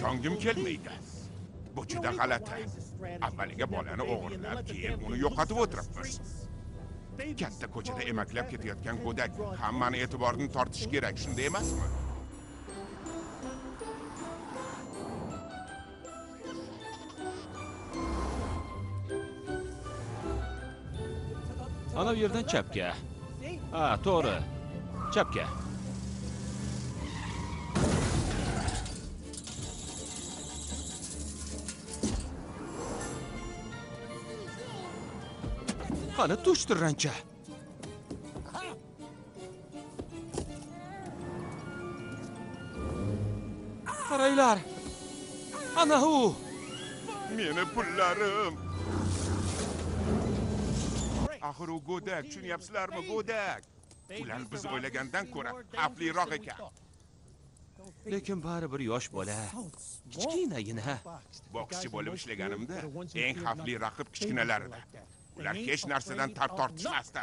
ishongim kelmaydi. Bu juda g'alati. Avvaliga bolani o'g'irlab, keyin uni yo'qotib o'tiribmiz. Katta ko'chada emaklab ketayotgan go'dak hammani e'tiborini tortish kerak, shunday emasmi? Ana bu yerdan chapga. Ha, to'g'ri. Chapga. Qani tushtir rancha. Qaranglar. Ana u. Meni pullarim. Axir u go'dak, tushunyapsizlarmi, go'dak? Ular biz o'ylagandan ko'ra xavfliroq ekan. Lekin baribir yosh bola. Kichkinagina. Bokschi bo'lib ishlaganimda eng xavfli raqib kichkinalar edi. Ular hech narsadan tap tortishmasdi.